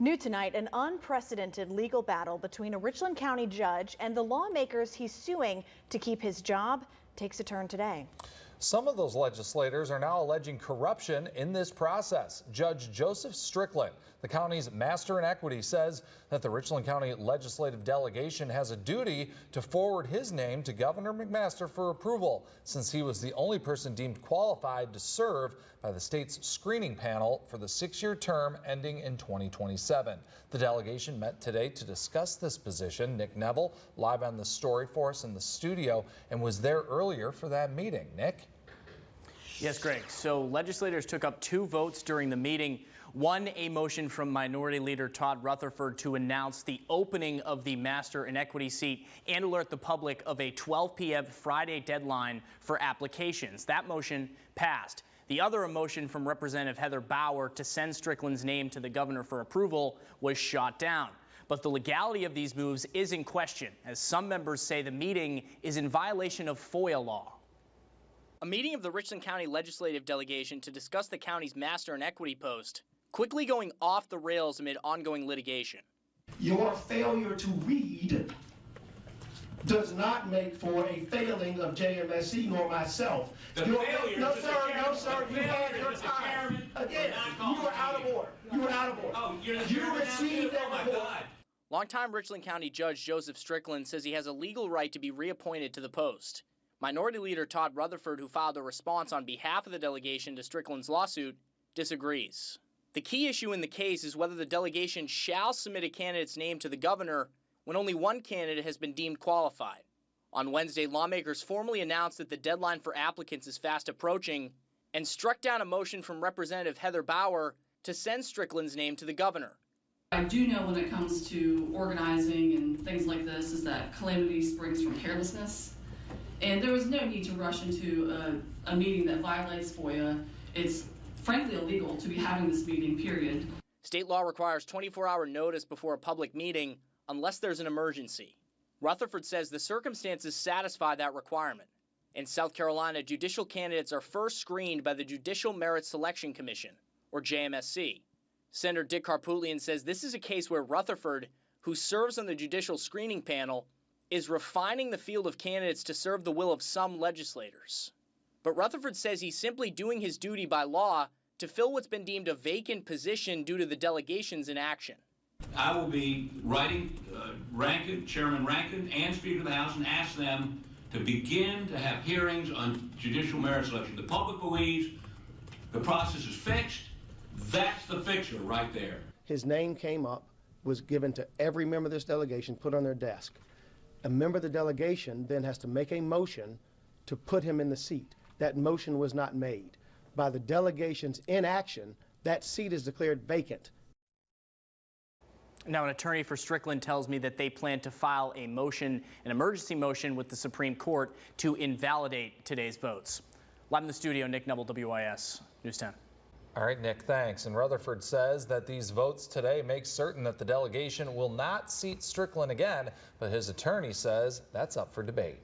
New tonight, an unprecedented legal battle between a Richland County judge and the lawmakers he's suing to keep his job takes a turn today. Some of those legislators are now alleging corruption in this process. Judge Joseph Strickland, the county's master in equity, says that the Richland County legislative delegation has a duty to forward his name to Governor McMaster for approval, since he was the only person deemed qualified to serve by the state's screening panel for the 6-year term ending in 2027. The delegation met today to discuss this position. Nick Neville live on the story for us in the studio and was there earlier for that meeting. Nick? Yes, Greg. So legislators took up 2 votes during the meeting. One, a motion from Minority Leader Todd Rutherford to announce the opening of the Master in Equity seat and alert the public of a 12 p.m. Friday deadline for applications. That motion passed. The other, a motion from Representative Heather Bauer to send Strickland's name to the governor for approval, was shot down. But the legality of these moves is in question, as some members say the meeting is in violation of FOIA law. A meeting of the Richland County Legislative Delegation to discuss the county's Master in Equity post, quickly going off the rails amid ongoing litigation. Your failure to read does not make for a failing of JMSC nor myself. No, sir, you had your time. Again, you were out of order. You were out of order. Oh, you received that report. Longtime Richland County Judge Joseph Strickland says he has a legal right to be reappointed to the post. Minority Leader Todd Rutherford, who filed a response on behalf of the delegation to Strickland's lawsuit, disagrees. The key issue in the case is whether the delegation shall submit a candidate's name to the governor when only one candidate has been deemed qualified. On Wednesday, lawmakers formally announced that the deadline for applicants is fast approaching and struck down a motion from Representative Heather Bauer to send Strickland's name to the governor. I do know when it comes to organizing and things like this is that calamity springs from carelessness. And there was no need to rush into a meeting that violates FOIA. It's frankly illegal to be having this meeting, period. State law requires 24-hour notice before a public meeting unless there's an emergency. Rutherford says the circumstances satisfy that requirement. In South Carolina, judicial candidates are first screened by the Judicial Merit Selection Commission, or JMSC. Senator Dick Harpootlian says this is a case where Rutherford, who serves on the judicial screening panel, is refining the field of candidates to serve the will of some legislators. But Rutherford says he's simply doing his duty by law to fill what's been deemed a vacant position due to the delegation's inaction. I will be writing Chairman Rankin and Speaker of the House and ask them to begin to have hearings on judicial merit selection. The public believes the process is fixed. That's the fixer right there. His name came up, was given to every member of this delegation, put on their desk. A member of the delegation then has to make a motion to put him in the seat. That motion was not made. By the delegation's inaction, that seat is declared vacant. Now, an attorney for Strickland tells me that they plan to file a motion, an emergency motion with the Supreme Court to invalidate today's votes. Live in the studio, Nick Neville, WIS News 10. All right, Nick, thanks. And Rutherford says that these votes today make certain that the delegation will not seat Strickland again, but his attorney says that's up for debate.